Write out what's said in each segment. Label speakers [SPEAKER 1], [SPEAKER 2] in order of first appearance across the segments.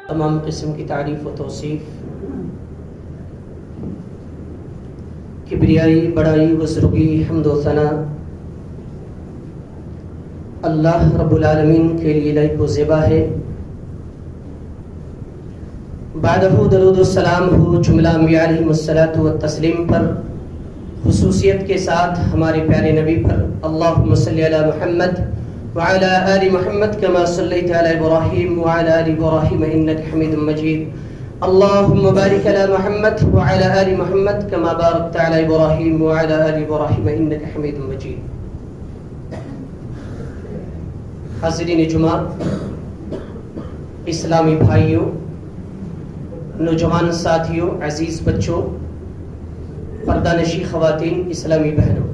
[SPEAKER 1] تمام قسم کی تعریف و توصیف، کبریائی، بڑائی، بزرگی، حمد و ثنا اللہ رب العالمین کے لیے لائق و زیبا ہے۔ بعدہ درود و سلام ہو جملہ انبیاء علیہم الصلاۃ والتسلیم پر، خصوصیت کے ساتھ ہمارے پیارے نبی پر۔ اللہم صلی علی محمد وعلى آل محمد كما صليت على إبراهيم وعلى آل إبراهيم إنك حميد مجيد اللهم بارك على محمد وعلى آل محمد كما باركت على إبراهيم وعلى آل إبراهيم إنك حميد مجيد۔ حاضرین جمعہ، اسلامی بھائیوں، نوجوان ساتھیوں، عزیز بچوں، پردہ نشی خواتین، اسلامی بہنوں،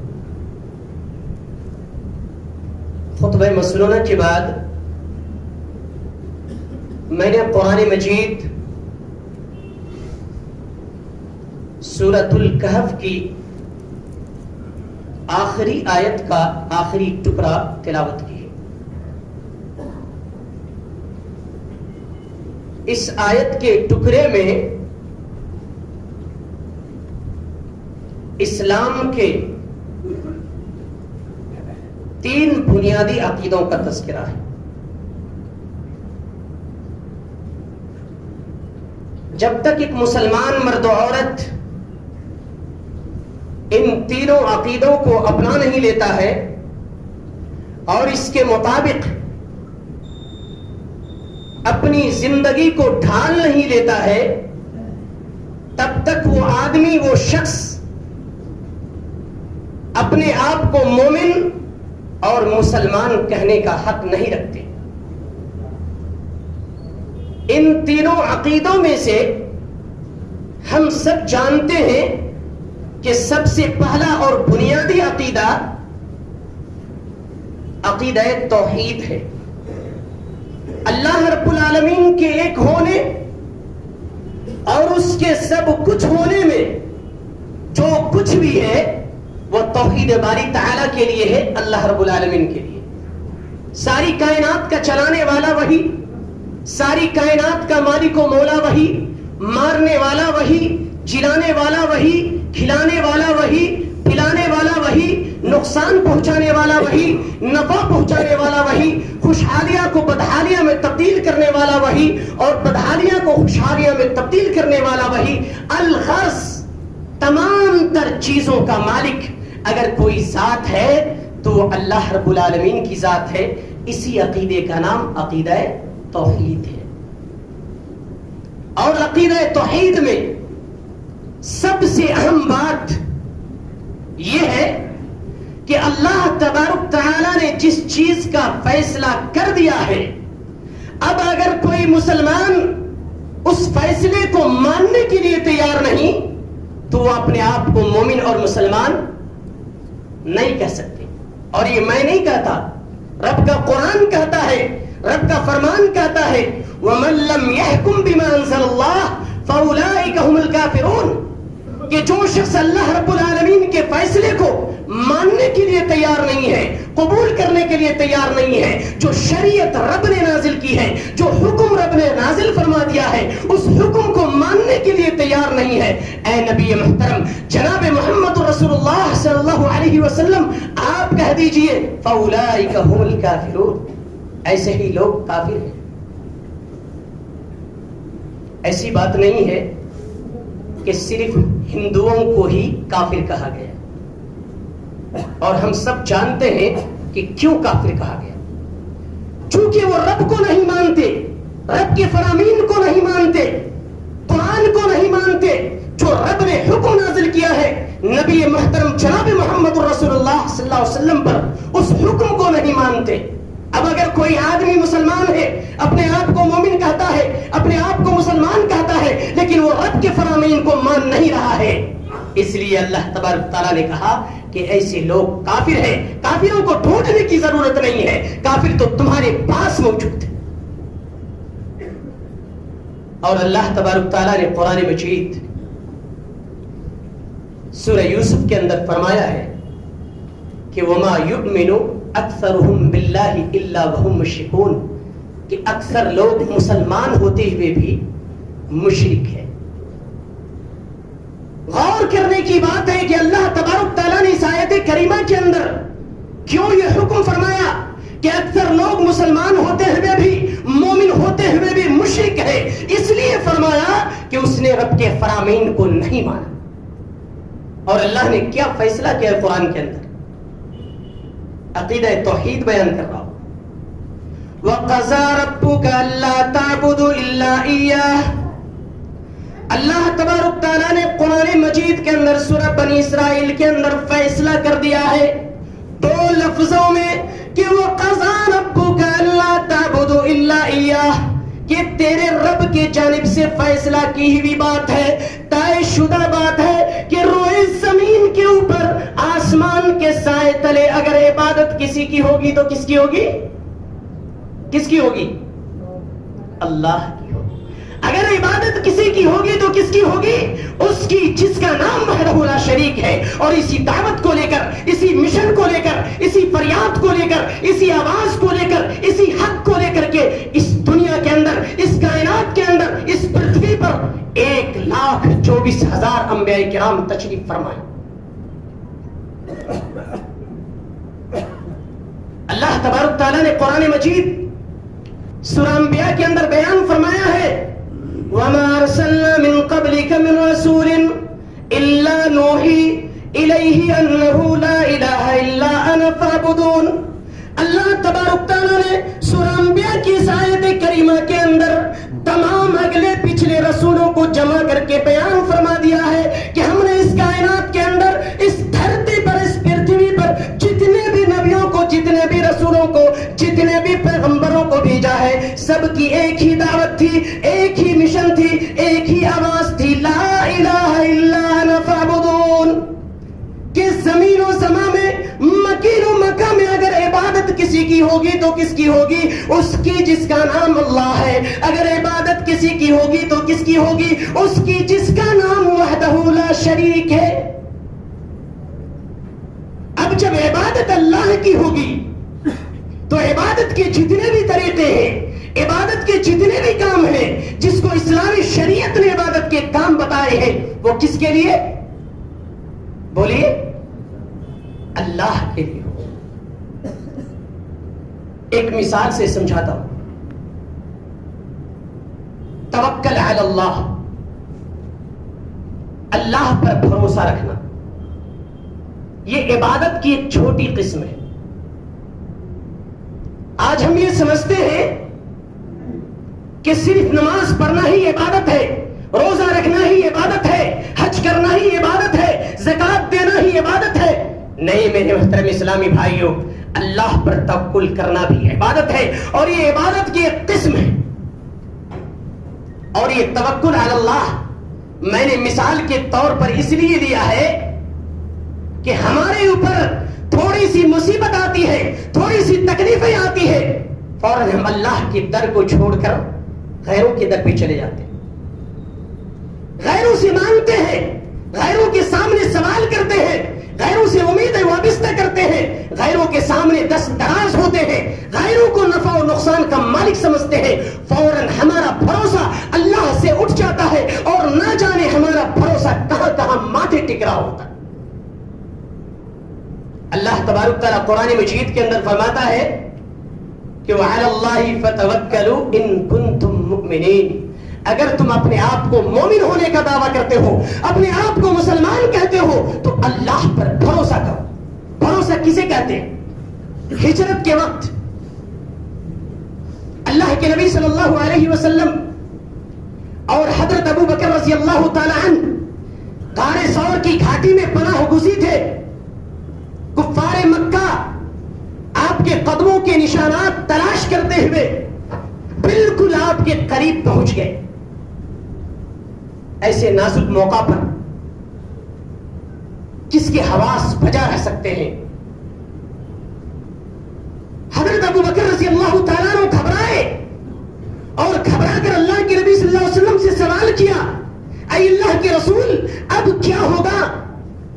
[SPEAKER 1] خطبہ مسنونہ کے بعد میں نے قرآن مجید سورۃ الکہف کی آخری آیت کا آخری ٹکڑا تلاوت کی۔ اس آیت کے ٹکڑے میں اسلام کے 3 بنیادی عقیدوں کا تذکرہ ہے۔ جب تک ایک مسلمان مرد و عورت ان تینوں عقیدوں کو اپنا نہیں لیتا ہے اور اس کے مطابق اپنی زندگی کو ڈھال نہیں لیتا ہے، تب تک وہ آدمی، وہ شخص اپنے آپ کو مومن اور مسلمان کہنے کا حق نہیں رکھتے۔ ان تینوں عقیدوں میں سے ہم سب جانتے ہیں کہ سب سے پہلا اور بنیادی عقیدہ عقیدہ توحید ہے۔ اللہ رب العالمین کے ایک ہونے اور اس کے سب کچھ ہونے میں جو کچھ بھی ہے وہ توحید باری تعالیٰ کے لیے ہے، اللہ رب العالمین کے لیے۔ ساری کائنات کا چلانے والا وہی، ساری کائنات کا مالک و مولا وہی، مارنے والا وہی، جلانے والا وہی، کھلانے والا وہی، پلانے والا وہی، نقصان پہنچانے والا وہی، نفع پہنچانے والا وہی، خوشحالیاں کو بدحالیاں میں تبدیل کرنے والا وہی، اور بدحالیاں کو خوشحالیاں میں تبدیل کرنے والا وہی۔ الغرض تمام تر چیزوں کا مالک اگر کوئی ذات ہے تو اللہ رب العالمین کی ذات ہے۔ اسی عقیدے کا نام عقیدہ توحید ہے۔ اور عقیدہ توحید میں سب سے اہم بات یہ ہے کہ اللہ تبارک تعالیٰ نے جس چیز کا فیصلہ کر دیا ہے، اب اگر کوئی مسلمان اس فیصلے کو ماننے کے لیے تیار نہیں تو وہ اپنے آپ کو مومن اور مسلمان نہیں کہہ سکتے۔ اور یہ میں نہیں کہتا، رب کا قرآن کہتا ہے، رب کا فرمان کہتا ہے، وَمَن لَّمْ يَحْكُم بِمَا أَنزَلَ اللَّهُ فَأُولَٰئِكَ هُمُ الْكَافِرُونَ، کہ جو شخص اللہ رب العالمین کے فیصلے کو ماننے کے لیے تیار نہیں ہے، قبول کرنے کے لیے تیار نہیں ہے، جو شریعت رب نے نازل کی ہے، جو حکم رب نے نازل فرما دیا ہے، اس حکم کو ماننے کے لیے تیار نہیں ہے، اے نبی محترم جناب محمد رسول اللہ صلی اللہ علیہ وسلم، آپ کہہ دیجئے فَأُولَٰئِكَ هُمُ الْكَافِرُونَ، ایسے ہی لوگ کافر ہیں۔ ایسی بات نہیں ہے کہ صرف ہندوؤں کو ہی کافر کہا گیا، اور ہم سب جانتے ہیں کہ کیوں کافر کہا گیا۔ چونکہ وہ رب کو نہیں مانتے، رب کے فرامین کو نہیں مانتے، قرآن کو نہیں مانتے، جو رب نے حکم نازل کیا ہے نبی محترم جناب محمد رسول اللہ صلی اللہ علیہ وسلم پر، اس حکم کو نہیں مانتے۔ اب اگر کوئی آدمی مسلمان ہے، اپنے آپ کو مومن کہتا ہے، اپنے آپ کو مسلمان کہتا ہے، لیکن وہ رب کے فرامین کو مان نہیں رہا ہے، اس لیے اللہ تبارک تعالیٰ نے کہا کہ ایسے لوگ کافر ہیں۔ کافروں کو ڈھونڈنے کی ضرورت نہیں ہے، کافر تو تمہارے پاس موجود ہے۔ اور اللہ تبارک تعالیٰ نے قرآن مجید سورہ یوسف کے اندر فرمایا ہے کہ وَمَا يُؤْمِنُ أَكْثَرُهُمْ بِاللَّهِ إِلَّا وَهُمْ مُشْرِكُونَ، کہ اکثر لوگ مسلمان ہوتے ہوئے بھی مشرک ہیں. غور کرنے کی بات ہے کہ اللہ تبارک تعالیٰ نے اس آیت کریمہ کے اندر کیوں یہ حکم فرمایا کہ اکثر لوگ مسلمان ہوتے ہوئے بھی مومن ہوتے ہوئے بھی مشرک ہے. اس لیے فرمایا کہ اس نے رب کے فرامین کو نہیں مانا. اور اللہ نے کیا فیصلہ کیا ہے قرآن کے اندر؟ عقیدہ توحید بیان کر رہا ہوں. وَقَضَى رَبُّكَ أَلَّا تَعْبُدُوا إِلَّا إِيَّاهُ. اللہ تبارک تعالیٰ نے قرآن مجید کے اندر سورہ بنی اسرائیل کے اندر فیصلہ کر دیا ہے 2 لفظوں میں کہ وَقَضَى رَبُّكَ أَلَّا تَعْبُدُوا إِلَّا إِيَّاهُ، کہ تیرے رب کی جانب سے فیصلہ کی ہوئی بات ہے، طے شدہ بات ہے کہ روئے زمین کے اوپر آسمان کے سائے تلے اگر عبادت کسی کی ہوگی تو کس کی ہوگی؟ کس کی ہوگی؟ اللہ کی ہوگی. اگر عبادت کسی کی ہوگی تو کس کی ہوگی؟ اس کی جس کا نام وحدہ لا شریک ہے. اور اسی دعوت کو لے کر، اسی مشن کو لے کر، اسی فریاد کو لے کر، اسی آواز کو لے کر، اسی حق کو لے کر کے اس دنیا کے اندر، اس کائنات کے اندر، اس پرتھوی پر 1,24,000 انبیاء کرام تشریف فرمائے. اللہ تبارک تعالیٰ نے قرآن مجید سورہ انبیاء کے اندر بیان فرمایا ہے وَمَا أَرْسَلْنَا مِن قَبْلِكَ مِن رَسُولٍ إِلَّا نُوحِي إِلَيْهِ أَنَّهُ لَا إِلَهَ إِلَّا أَنَا فَاعْبُدُونِ. اللہ تبارک تعالیٰ نے سورہ انبیاء کی اس آیت کریمہ کے اندر تمام اگلے پچھلے رسولوں کو جمع کر کے بیان فرما دیا ہے کہ ہم نے اس کائنات کے اندر، اس دھرتی پر، اس پرتھوی پر جتنے بھی نبیوں کو، جتنے بھی رسولوں کو، جتنے بھی پیغمبروں کو بھیجا ہے، سب کی ایک ہی دعوت تھی، ایک ہی مشن تھی، ایک ہی آواز تھی، لا الہ الا انا فاعبدون. کہ زمین و زمان میں، مکین و مکہ میں اگر عبادت کسی کی ہوگی تو کس کی ہوگی؟ اس کی جس کا نام اللہ ہے. اگر عبادت کسی کی ہوگی تو کس کی ہوگی؟ اس کی جس کا نام وحدہ لا شریک ہے. اب جب عبادت اللہ کی ہوگی تو عبادت کے جتنے بھی طریقے ہیں، عبادت کے جتنے بھی کام ہیں جس کو اسلامی شریعت نے عبادت کے کام بتائے ہیں، وہ کس کے لیے؟ بولیے، اللہ کے لیے. ایک مثال سے سمجھاتا ہوں. توکل علی اللہ، اللہ پر بھروسہ رکھنا، یہ عبادت کی ایک چھوٹی قسم ہے. آج ہم یہ سمجھتے ہیں کہ صرف نماز پڑھنا ہی عبادت ہے، روزہ رکھنا ہی عبادت ہے، حج کرنا ہی عبادت ہے، زکات دینا ہی عبادت ہے. نہیں میرے محترم اسلامی بھائیوں، اللہ پر توکل کرنا بھی عبادت ہے، اور یہ عبادت کی ایک قسم ہے. اور یہ توکل علی اللہ میں نے مثال کے طور پر اس لیے لیا ہے کہ ہمارے اوپر تھوڑی سی مصیبت آتی ہے، تھوڑی سی تکلیفیں آتی ہے، فوراً ہم اللہ کے در کو چھوڑ کر غیروں کے در پہ چلے جاتے ہیں، غیروں سے مانگتے ہیں، غیروں کے سامنے سوال کرتے ہیں، غیروں سے امیدیں وابستہ کرتے ہیں، غیروں کے سامنے دست دراز ہوتے ہیں، غیروں کو نفع و نقصان کا مالک سمجھتے ہیں. فوراً ہمارا بھروسہ اللہ سے اٹھ جاتا ہے اور نہ جانے ہمارا بھروسہ کہاں کہاں ماتھے ٹک رہا ہوتا ہے. اللہ تبارک تعالیٰ قرآن مجید کے اندر فرماتا ہے کہ وَعَلَى اللَّهِ فَتَوَكَّلُوا إِن كُنتُم مُؤْمِنِينَ. اگر تم اپنے آپ کو مومن ہونے کا دعویٰ کرتے ہو، اپنے آپ کو مسلمان کہتے ہو، تو اللہ پر بھروسہ کرو. بھروسہ کسے کہتے ہیں؟ ہجرت کے وقت اللہ کے نبی صلی اللہ علیہ وسلم اور حضرت ابو بکر رضی اللہ تعالی عنہ غار ثور کی گھاٹی میں پناہ گزین تھے. کفار مکہ آپ کے قدموں کے نشانات تلاش کرتے ہوئے بالکل آپ کے قریب پہنچ گئے. ایسے نازک موقع پر کس کے حواس بجا رہ سکتے ہیں؟ حضرت ابو بکر رضی اللہ تعالیٰ عنہ گھبرائے اور گھبرا کر اللہ کے نبی صلی اللہ علیہ وسلم سے سوال کیا، اے اللہ کے رسول اب کیا ہوگا؟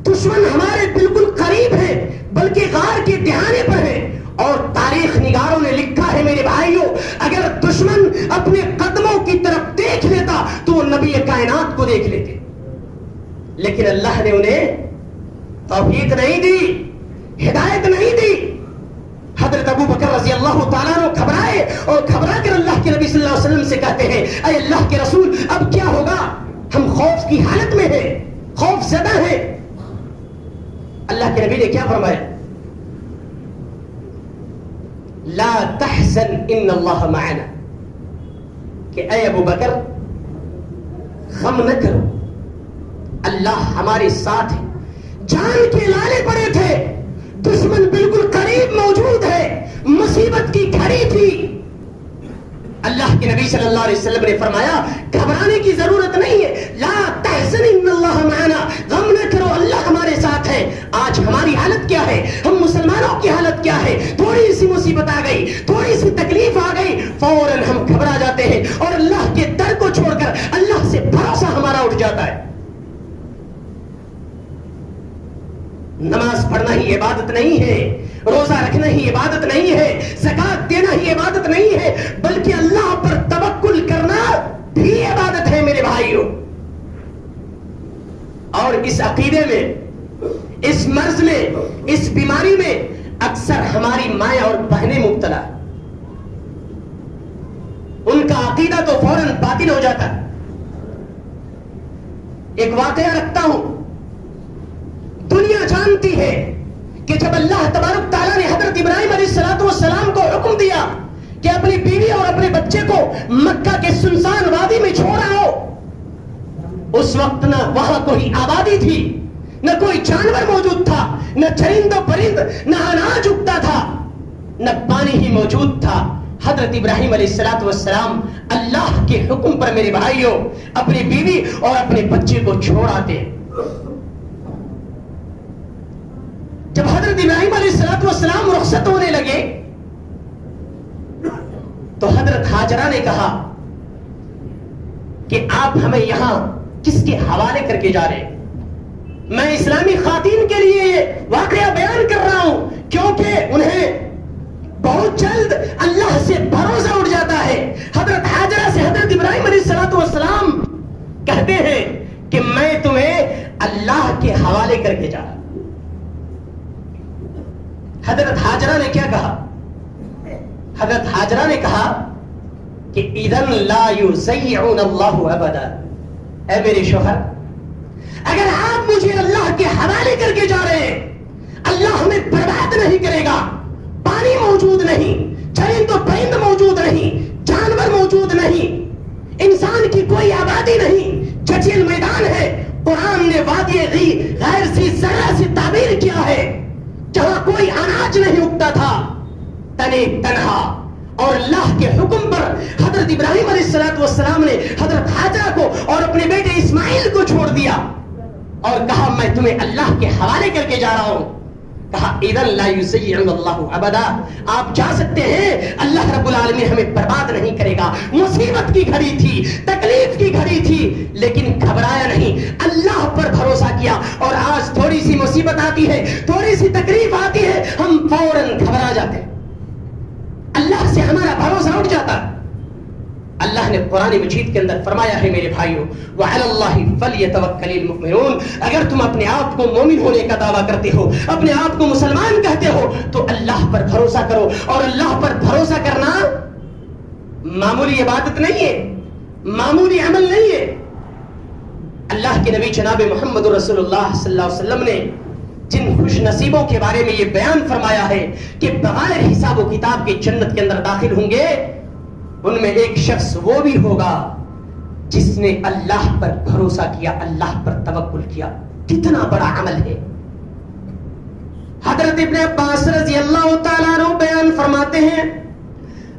[SPEAKER 1] دشمن ہمارے بالکل قریب ہے، بلکہ غار کے دہانے پر ہے، اور تاریخ نگاروں نے لکھا ہے میرے بھائیوں، اگر دیکھ لیتے، لیکن اللہ نے انہیں توفیق نہیں دی، ہدایت نہیں دی۔ حضرت ابو بکر رضی اللہ تعالیٰ عنہ گھبرائے اور گھبرا کر اللہ کے نبی صلی اللہ علیہ وسلم سے کہتے ہیں اے اللہ کے رسول اب کیا ہوگا، ہم خوف کی حالت میں ہیں، خوف زدہ ہیں۔ اللہ کے نبی نے کیا فرمایا؟ لا تحزن ان اللہ معنا، کہ اے ابو بکر غم نہ کرو، اللہ ہمارے ساتھ ہے۔ جان کے لالے پڑے تھے، دشمن بالکل قریب موجود ہے، مصیبت کی گھڑی تھی۔ اللہ کے نبی صلی اللہ علیہ وسلم نے فرمایا گھبرانے کی ضرورت نہیں ہے، لا تحزن ان اللہ معنا، غم نہ کرو اللہ ہمارے ساتھ ہے۔ آج ہماری حالت کیا ہے، ہم مسلمانوں کی حالت کیا ہے؟ تھوڑی سی مصیبت آ گئی، تھوڑی سی تکلیف آ گئی، فوراً ہم گھبرا جاتے ہیں اور اللہ کے در کو چھوڑ کر اللہ سے بھروسہ ہمارا اٹھ جاتا ہے۔ نماز پڑھنا ہی عبادت نہیں ہے، روزہ رکھنا ہی عبادت نہیں ہے، زکات دینا ہی عبادت نہیں ہے، بلکہ اللہ پر توکل کرنا بھی عبادت ہے میرے بھائیوں۔ اور اس عقیدے میں، اس مرض میں، اس بیماری میں اکثر ہماری مائیں اور بہنیں مبتلا، ان کا عقیدہ تو فوراً باطل ہو جاتا ہے۔ ایک واقعہ رکھتا ہوں، دنیا جانتی ہے کہ جب اللہ تبارک تعالیٰ نے حضرت ابراہیم علیہ السلام کو حکم دیا کہ اپنی بیوی اور اپنے بچے کو مکہ کے سنسان وادی میں چھوڑ آؤ، اس وقت نہ وہاں کوئی آبادی تھی، نہ کوئی جانور موجود تھا، نہ چرند و پرند، نہ اناج اگتا تھا، نہ پانی ہی موجود تھا۔ حضرت ابراہیم علیہ السلام اللہ کے حکم پر میرے بھائیوں اپنی بیوی اور اپنے بچے کو چھوڑ آتے۔ جب حضرت ابراہیم علیہ السلام رخصت ہونے لگے تو حضرت ہاجرہ نے کہا کہ آپ ہمیں یہاں کس کے حوالے کر کے جا رہے ہیں؟ میں اسلامی خواتین کے لیے یہ واقعہ بیان کر رہا ہوں کیونکہ انہیں بہت جلد اللہ سے بھروسہ اٹھ جاتا ہے۔ حضرت ہاجرہ سے حضرت ابراہیم علیہ السلام کہتے ہیں کہ میں تمہیں اللہ کے حوالے کر کے جا رہا ہوں۔ حضرت ہاجرہ نے کیا کہا؟ حضرت ہاجرہ نے کہا کہ اذن لا یضیعون اللہ ابدا، اے میرے شوہر اگر آپ مجھے اللہ کے حوالے کر کے جا رہے ہیں، اللہ ہمیں برباد نہیں کرے گا۔ پانی موجود نہیں، چرند و پرند موجود نہیں، جانور موجود نہیں، انسان کی کوئی آبادی نہیں، جچیل میدان ہے۔ قرآن نے وادی غیر ذی زرع سے تعبیر کیا ہے، جہاں کوئی اناج نہیں اگتا تھا، تنے تنہا، اور اللہ کے حکم پر حضرت ابراہیم علیہ السلام نے حضرت ہاجرہ کو اور اپنے بیٹے اسماعیل کو چھوڑ دیا اور کہا میں تمہیں اللہ کے حوالے کر کے جا رہا ہوں۔ کہا اذن لا یضیعن اللہ ابدا، آپ جا سکتے ہیں، اللہ رب العالمین ہمیں برباد نہیں کرے گا۔ مصیبت کی گھڑی تھی، تکلیف کی گھڑی تھی، لیکن گھبرایا نہیں، اللہ پر بھروسہ کیا۔ اور آج تھوڑی سی مصیبت آتی ہے، تھوڑی سی تکلیف آتی ہے، ہم فوراً گھبرا جاتے ہیں، اللہ سے ہمارا بھروسہ اٹھ جاتا۔ اللہ نے قرآن مجید کے اندر فرمایا ہے میرے بھائیوں وَعَلَى اللَّهِ فَلْيَتَوَكَّلِ الْمُؤْمِنُونَ، اگر تم اپنے آپ کو مومن ہونے کا دعویٰ کرتے ہو، اپنے آپ کو مسلمان کہتے ہو، تو اللہ پر بھروسہ کرو۔ اور اللہ پر بھروسہ کرنا معمولی عبادت نہیں ہے، معمولی عمل نہیں ہے۔ اللہ کے نبی جناب محمد رسول اللہ صلی اللہ علیہ وسلم نے جن خوش نصیبوں کے بارے میں یہ بیان فرمایا ہے کہ بغیر حساب و کتاب کے جنت کے اندر داخل ہوں گے، ان میں ایک شخص وہ بھی ہوگا جس نے اللہ پر بھروسہ کیا، اللہ پر توکل کیا۔ کتنا بڑا عمل ہے۔ حضرت ابن عباس رضی اللہ تعالیٰ عنہ بیان فرماتے ہیں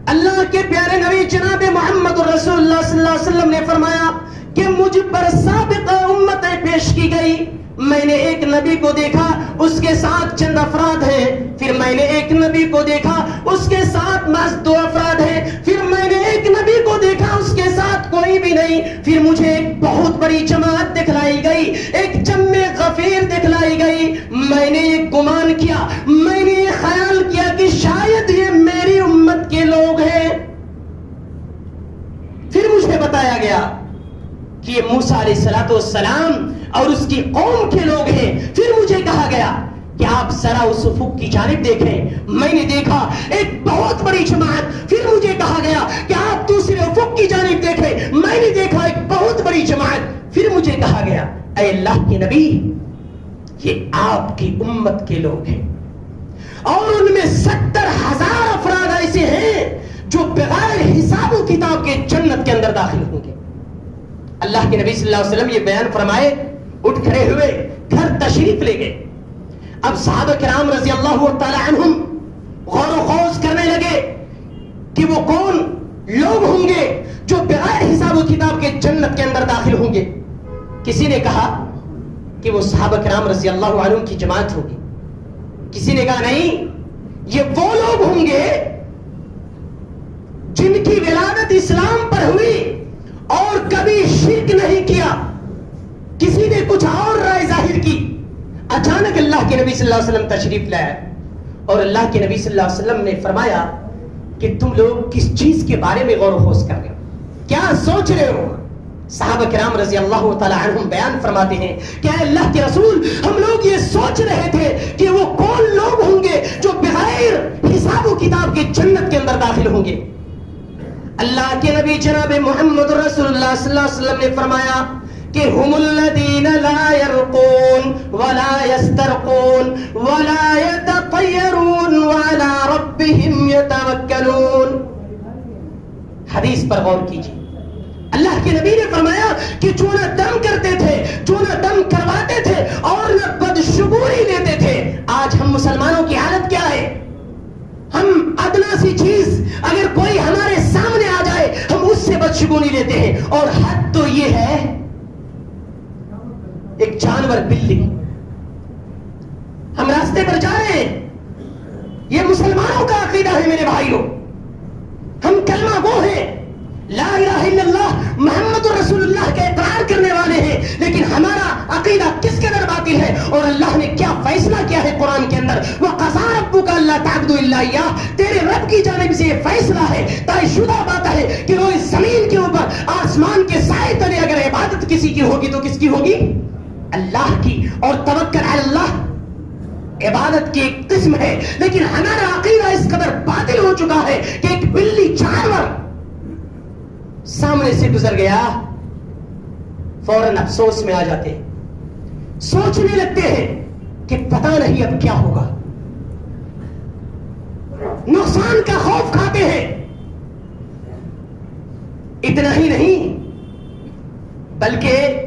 [SPEAKER 1] اللہ کے پیارے نبی جناب محمد رسول اللہ صلی اللہ علیہ وسلم نے فرمایا کہ مجھ پر سابقہ امتیں پیش کی گئی، میں نے ایک نبی کو دیکھا، اس کے ساتھ چند افراد ہیں، پھر میں نے ایک نبی کو دیکھا، اس کے ساتھ محض 2 افراد ہیں، پھر میں نے ایک نبی کو دیکھا، اس کے ساتھ کوئی بھی نہیں، پھر مجھے ایک بہت بڑی جماعت دکھلائی گئی، ایک جمع غفیر دکھلائی گئی۔ میں نے یہ گمان کیا، میں نے یہ خیال کیا کہ شاید یہ میری امت کے لوگ ہیں۔ پھر مجھے بتایا گیا کہ یہ موسیٰ علیہ السلام اور اس کی قوم کے لوگ ہیں. پھر مجھے کہا گیا کہ آپ ذرا اس افق کی جانب دیکھیں. میں نے دیکھا ایک بہت بڑی جماعت. پھر مجھے کہا گیا کہ آپ دوسرے افق کی جانب دیکھیں. میں نے دیکھا ایک بہت بڑی جماعت. پھر مجھے کہا گیا اے اللہ کے نبی یہ آپ کی امت کے لوگ ہیں اور ان میں 70,000 افراد ایسے ہیں جو بغیر حساب و کتاب کے جنت کے اندر داخل ہوں گے. اللہ کے نبی صلی اللہ علیہ وسلم یہ بیان فرمائے, اٹھ کھڑے ہوئے, گھر تشریف لے گئے. اب صحابہ کرام رضی اللہ تعالی عنہم غور و خوض کرنے لگے کہ وہ کون لوگ ہوں گے جو بغیر حساب و کتاب کے جنت کے اندر داخل ہوں گے. کسی نے کہا کہ وہ صحابہ کرام رضی اللہ عنہم کی جماعت ہوگی. کسی نے کہا نہیں, یہ وہ لوگ ہوں گے جن کی ولادت اسلام پر ہوئی اور کبھی شرک نہیں کیا. کسی نے کچھ اور رائے ظاہر کی. اچانک اللہ کے نبی صلی اللہ علیہ وسلم تشریف لائے اور اللہ کے نبی صلی اللہ علیہ وسلم نے فرمایا کہ تم لوگ کس چیز کے بارے میں غور و خوض کر رہے ہو, کیا سوچ رہے ہو؟ صحابہ کرام رضی اللہ تعالی عنہم بیان فرماتے ہیں کہ اے اللہ کے رسول, ہم لوگ یہ سوچ رہے تھے کہ وہ کون لوگ ہوں گے جو بغیر حساب و کتاب کے جنت کے اندر داخل ہوں گے. اللہ کے نبی جناب محمد رسول اللہ صلی اللہ علیہ وسلم نے فرمایا کہ هم الذين لا يرقون ولا يسترقون ولا يتطيرون وعلى ربهم يتوكلون. حدیث پر غور کیجیے. اللہ کے نبی نے فرمایا کہ جو نہ دم کرتے تھے, جو نہ دم کرواتے تھے اور نہ بدشگونی لیتے تھے. آج ہم مسلمانوں کی حالت کیا ہے؟ ہم ادنا سی چیز اگر کوئی ہمارے سامنے آ جائے ہم اس سے بدشگونی لیتے ہیں. اور حد تو یہ ہے, ایک جانور بلی, ہم راستے پر جا رہے ہیں, یہ مسلمانوں کا عقیدہ ہے میرے بھائیوں. ہم کلمہ وہ ہیں, لا الہ الا اللہ محمد رسول اللہ کا اقرار کرنے والے ہیں, لیکن ہمارا عقیدہ کس قدر باطل ہے. اور اللہ نے کیا فیصلہ کیا ہے قرآن کے اندر, وَقَضَىٰ رَبُّكَ أَلَّا تَعْبُدُوا إِلَّا إِيَّاهُ, تیرے رب کی جانب سے یہ فیصلہ ہے, طے شدہ بات ہے کہ وہ اس زمین کے اوپر آسمان کے سائے تلے اگر عبادت کسی کی ہوگی تو کس کی ہوگی؟ اللہ کی. اور توکل علی اللہ عبادت کی ایک قسم ہے, لیکن ہمارا عقیدہ اس قدر باطل ہو چکا ہے کہ ایک بلی جانور سامنے سے گزر گیا فوراً افسوس میں آ جاتے ہیں, سوچنے لگتے ہیں کہ پتہ نہیں اب کیا ہوگا, نقصان کا خوف کھاتے ہیں. اتنا ہی نہیں بلکہ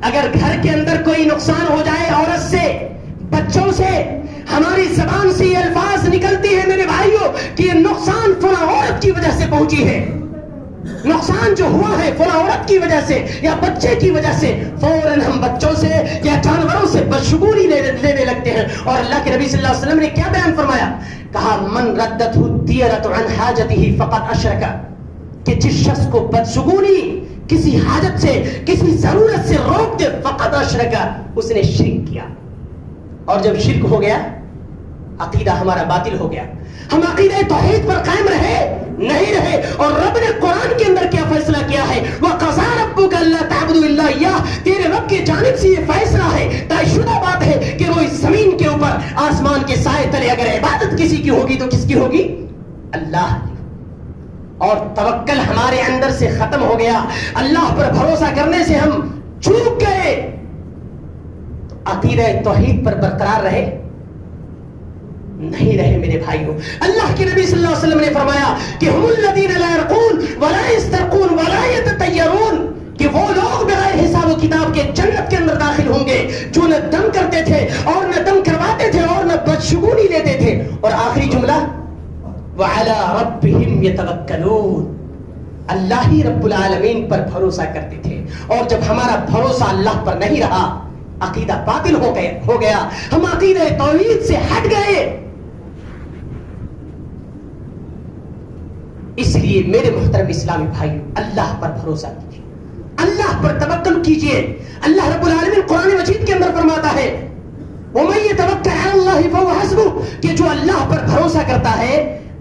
[SPEAKER 1] اگر گھر کے اندر کوئی نقصان ہو جائے عورت سے, بچوں سے, ہماری زبان سے یہ الفاظ نکلتی ہے میرے بھائیوں کہ یہ نقصان فلاں عورت کی وجہ سے پہنچی ہے, نقصان جو ہوا ہے فلاں عورت کی وجہ سے یا بچے کی وجہ سے, فوراً ہم بچوں سے یا جانوروں سے بدشگونی لینے لگتے ہیں. اور اللہ کے نبی صلی اللہ علیہ وسلم نے کیا بیان فرمایا, کہا من ردته الديرة عن حاجته فقد اشرك, کہ جس شخص کو بدشگونی کسی حاجت سے کسی ضرورت سے روک دے, فقد اشرک, اس نے شرک کیا. اور جب شرک ہو گیا عقیدہ ہمارا باطل ہو گیا. ہم عقیدہ توحید پر قائم رہے نہیں رہے. اور رب نے قرآن کے اندر کیا فیصلہ کیا ہے, وَقَضَىٰ رَبُّكَ أَلَّا تَعْبُدُوا إِلَّا إِيَّاهُ, تیرے رب کی جانب سے یہ فیصلہ ہے, طے شدہ بات ہے کہ وہ اس زمین کے اوپر آسمان کے سائے تلے اگر عبادت کسی کی ہوگی تو کس کی ہوگی؟ اللہ کی. اور توکل ہمارے اندر سے ختم ہو گیا, اللہ پر بھروسہ کرنے سے ہم چوک گئے. عقیدہ توحید پر برقرار رہے نہیں رہے میرے بھائیوں. اللہ کے نبی صلی اللہ علیہ وسلم نے فرمایا کہ هم الذين لا يرقون ولا يسترقون ولا يتطيرون, کہ وہ لوگ بغیر حساب و کتاب کے جنت کے اندر داخل ہوں گے جو نہ دم کرتے تھے اور نہ دم کرواتے تھے اور نہ بدشگونی لیتے تھے. اور آخری جملہ وعلى ربهم يتوکلون, اللہ ہی رب العالمین پر بھروسہ کرتے تھے. اور جب ہمارا بھروسہ اللہ پر نہیں رہا عقیدہ باطل ہو گیا, ہم عقیدہ توحید سے ہٹ گئے. اس لیے میرے محترم اسلامی بھائیو, اللہ پر بھروسہ کیجیے, اللہ پر توکل کیجیے. اللہ رب العالمین قرآن مجید کے اندر فرماتا ہے وَمَن يَتَوَكَّلْ عَلَى اللَّهِ فَهُوَ حَسْبُهُ, کہ جو اللہ پر بھروسہ کرتا ہے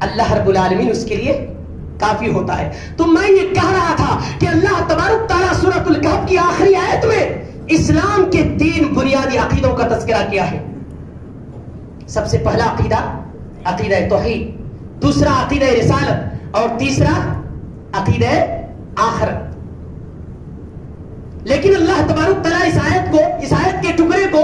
[SPEAKER 1] اللہ رب العالمین اس کے لیے کافی ہوتا ہے. تو میں یہ کہہ رہا تھا کہ اللہ تبارک تعالیٰ سورۃ الکہف کی آخری آیت میں اسلام کے 3 بنیادی عقیدوں کا تذکرہ کیا ہے. سب سے پہلا عقیدہ عقیدہ توحید، دوسرا عقیدہ رسالت، اور تیسرا عقیدہ آخرت. لیکن اللہ تبارک تعالیٰ اس آیت کے ٹکڑے کو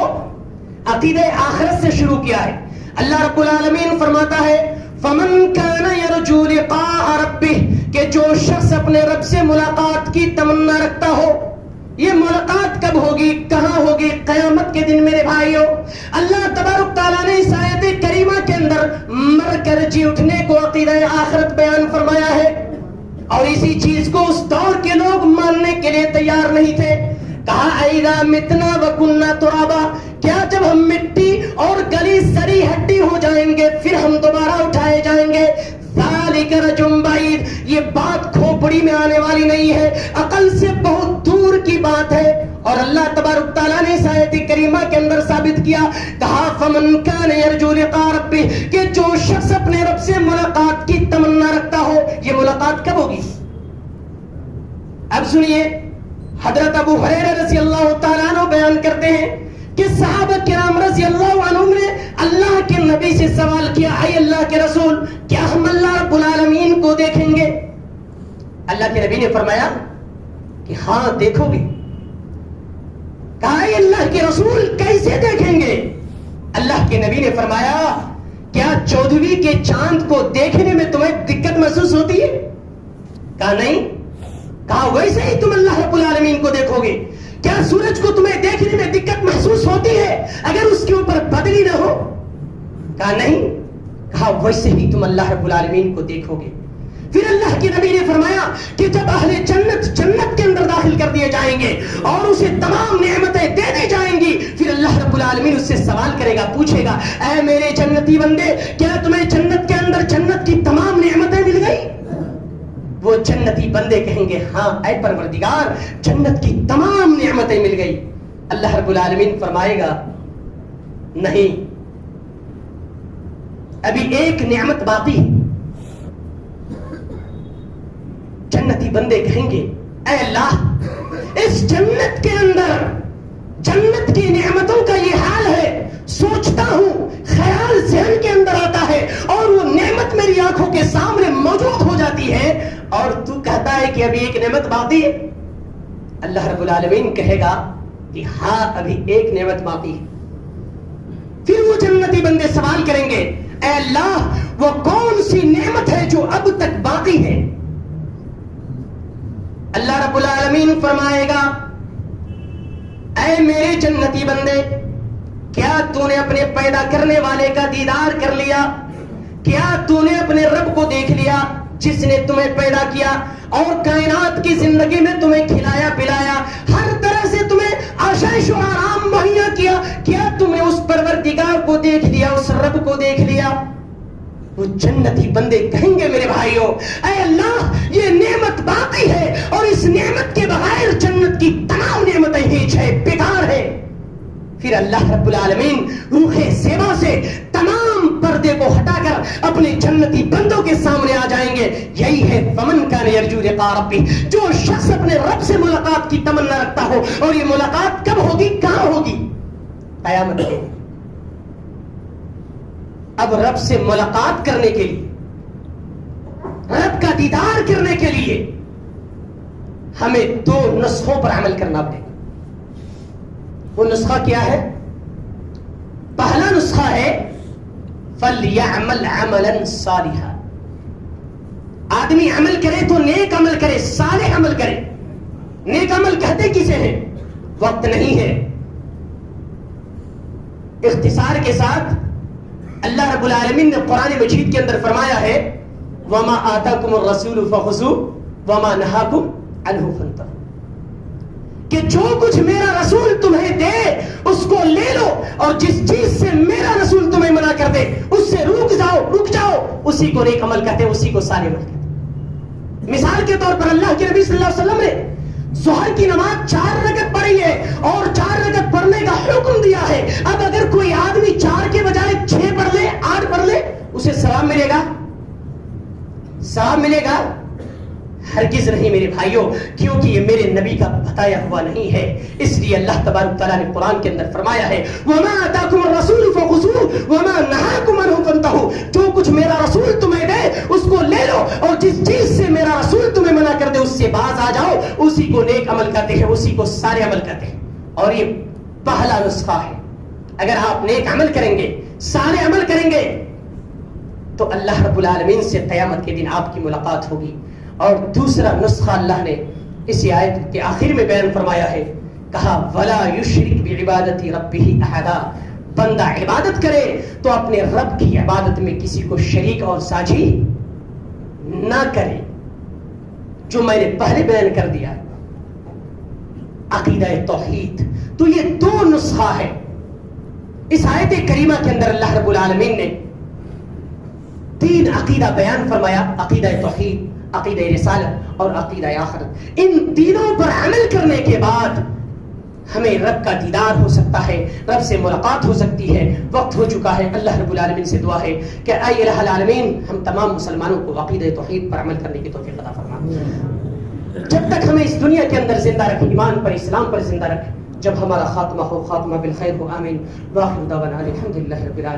[SPEAKER 1] عقیدہ آخرت سے شروع کیا ہے. اللہ رب العالمین فرماتا ہے فَمَنْ كَانَ يَرْجُو لِقَاءَ رَبِّهِ کہ جو شخص اپنے رب سے ملاقات کی تمنا رکھتا ہو. یہ ملاقات کب ہوگی، کہاں ہوگی؟ قیامت کے دن میرے بھائیوں. اللہ تبارک تعالیٰ نے اس آیت کریمہ کے اندر مر کر جی اٹھنے کو عقیدہ آخرت بیان فرمایا ہے، اور اسی چیز کو اس دور کے لوگ ماننے کے لیے تیار نہیں تھے. کہا اِذَا مِتْنَا وَكُنَّا تُرَابًا کیا جب ہم مٹی اور گلی سری ہڈی ہو جائیں گے پھر ہم دوبارہ اٹھائے جائیں گے؟ ذَلِكَ رَجْعٌ بَعِيدٌ یہ بات کھوپڑی میں آنے والی نہیں ہے، عقل سے بہت دور کی بات ہے. اور اللہ تبارک تعالیٰ نے اس آیت کریمہ کے اندر ثابت کیا، کہا فَمَنْ كَانَ يَرْجُو لِقَاءَ رَبِّهِ کہ جو شخص اپنے رب سے ملاقات کی تمنا رکھتا ہو. یہ ملاقات کب ہوگی؟ اب سنیے، حضرت ابو ہریرہ رضی اللہ تعالیٰ عنہ بیان کرتے ہیں کہ صحابہ کرام رضی اللہ عنہم نے اللہ کے نبی سے سوال کیا، اے اللہ کے رسول کیا ہم اللہ رب العالمین کو دیکھیں گے؟ اللہ کے نبی نے فرمایا کہ ہاں دیکھو گے. کہا اے اللہ کے رسول کیسے دیکھیں گے؟ اللہ کے نبی نے فرمایا کیا 14ویں کے چاند کو دیکھنے میں تمہیں دقت محسوس ہوتی ہے؟ کہا نہیں. کہا ویسے ہی تم اللہ رب العالمین کو دیکھو گے. کیا سورج کو تمہیں دیکھنے میں دقت محسوس ہوتی ہے اگر اس کے اوپر بدلی نہ ہو؟ کہا نہیں. کہا ویسے ہی تم اللہ رب العالمین کو دیکھو گے. پھر اللہ کے نبی نے فرمایا کہ جب اہل جنت کے اندر داخل کر دیے جائیں گے اور اسے تمام نعمتیں دے دی جائیں گی، پھر اللہ رب العالمین اس سے سوال کرے گا، پوچھے گا اے میرے جنتی بندے کیا تمہیں جنت کے اندر جنت کی تمام نعمتیں مل گئی؟ وہ جنتی بندے کہیں گے ہاں اے پروردگار جنت کی تمام نعمتیں مل گئی. اللہ رب العالمین فرمائے گا نہیں، ابھی ایک نعمت باقی ہے. جنتی بندے کہیں گے اے اللہ اس جنت کے اندر جنت کی نعمتوں کا یہ حال ہے، سوچتا ہوں خیال ذہن کے اندر آتا ہے اور وہ نعمت میری آنکھوں کے سامنے موجود ہو جاتی ہے اور تو کہتا ہے کہ ابھی ایک نعمت باقی ہے. اللہ رب العالمین کہے گا کہ ہاں ابھی ایک نعمت باقی ہے. پھر وہ جنتی بندے سوال کریں گے اے اللہ وہ کون سی نعمت ہے جو اب تک باقی ہے؟ اللہ رب العالمین فرمائے گا اے میرے جنتی بندے کیا تو نے اپنے پیدا کرنے والے کا دیدار کر لیا؟ کیا تو نے اپنے رب کو دیکھ لیا جس نے تمہیں پیدا کیا اور کائنات کی زندگی میں تمہیں کھلایا پلایا، ہر طرح سے تمہیں آشائش و آرام مہیا کیا؟ کیا تم نے اس پروردگار کو دیکھ لیا، اس رب کو دیکھ لیا؟ وہ جنتی بندے کہیں گے میرے بھائیوں اے اللہ یہ نعمت باقی ہے اور اس نعمت کے بغیر جنت کی تمام نعمتیں ہیچ ہے، بیکار ہے. پھر اللہ رب العالمین روح زیبا سے تمام پردے کو ہٹا کر اپنے جنتی بندوں کے سامنے آ جائیں گے. یہی ہے فمن کان یرجو لقاء ربہ، جو شخص اپنے رب سے ملاقات کی تمنا رکھتا ہو. اور یہ ملاقات کب ہوگی، کہاں ہوگی؟ قیامت کے. اب رب سے ملاقات کرنے کے لیے، رب کا دیدار کرنے کے لیے ہمیں 2 نسخوں پر عمل کرنا پڑے گا. وہ نسخہ کیا ہے؟ پہلا نسخہ ہے فَلْيَعْمَلْ عَمَلًا صَالِحًا. آدمی عمل کرے تو نیک عمل کرے، صالح عمل کرے. نیک عمل کہتے کسے ہیں؟ وقت نہیں ہے. اختصار کے ساتھ اللہ رب العالمین نے قرآن مجید کے اندر فرمایا ہے وَمَا آتَاكُمُ الرَّسُولُ فَخُذُوهُ وَمَا نَهَاكُمْ عَنْهُ فَانْتَهُوا، کہ جو کچھ میرا رسول تمہیں دے اس کو لے لو اور جس چیز سے میرا رسول تمہیں منع کر دے اس سے رک جاؤ. اسی کو نیک عمل کہتے ہیں، اسی کو صالح عمل کہتے ہیں. مثال کے طور پر اللہ کے نبی صلی اللہ علیہ وسلم نے ظہر کی نماز 4 رکعت پڑھی ہے اور 4 رکعت پڑھنے کا حکم دیا ہے. اب اگر کوئی آدمی 4 کے بجائے 6 پڑھ لے، 8 پڑھ لے، اسے ثواب ملے گا؟ ثواب ملے گا؟ ہرگز نہیں میرے بھائیوں، کیونکہ یہ میرے نبی کا بتایا ہوا نہیں ہے. اس لیے اللہ تبارک تعالیٰ نے قرآن کے اندر فرمایا ہے وَمَا آتَاكُمُ الرَّسُولُ فَخُذُوهُ وَمَا نَهَاكُمْ عَنْهُ فَانْتَهُوا. جو کچھ میرا رسول تمہیں دے اس کو لے لو، اور جس چیز سے میرا رسول تمہیں منع کر دے اس سے باز آ جاؤ. اسی کو نیک عمل کہتے ہیں، اسی کو سارے عمل کہتے ہیں. اور یہ پہلا نسخہ ہے. اگر آپ نیک عمل کریں گے، سارے عمل کریں گے، تو اللہ رب العالمین سے قیامت کے دن آپ کی ملاقات ہوگی. اور دوسرا نسخہ اللہ نے اسی آیت کے آخر میں بیان فرمایا ہے، کہا وَلَا يُشْرِكْ بِعِبَادَةِ رَبِّهِ أَحَدًا. بندہ عبادت کرے تو اپنے رب کی عبادت میں کسی کو شریک اور ساجھی نہ کرے. جو میں نے پہلے بیان کر دیا عقیدہ توحید. تو یہ دو نسخہ ہے. اس آیت کریمہ کے اندر اللہ رب العالمین نے تین عقیدہ بیان فرمایا، عقیدہ توحید، عقیدہ رسالت اور عقیدہ آخرت. ان تینوں پر عمل کرنے کے بعد ہمیں رب کا دیدار ہو سکتا ہے، رب سے ملاقات ہو سکتی ہے. وقت ہو چکا ہے. اللہ رب العالمین سے دعا ہے کہ اے الہ العالمین ہم تمام مسلمانوں کو عقیدہ توحید پر عمل کرنے کی توفیق عطا فرما. جب تک ہمیں اس دنیا کے اندر زندہ رکھے، ایمان پر، اسلام پر زندہ رکھے. جب ہمارا خاتمہ ہو، خاتمہ بالخیر ہو. آمین. واخر دعوانا الحمدللہ رب العالمین.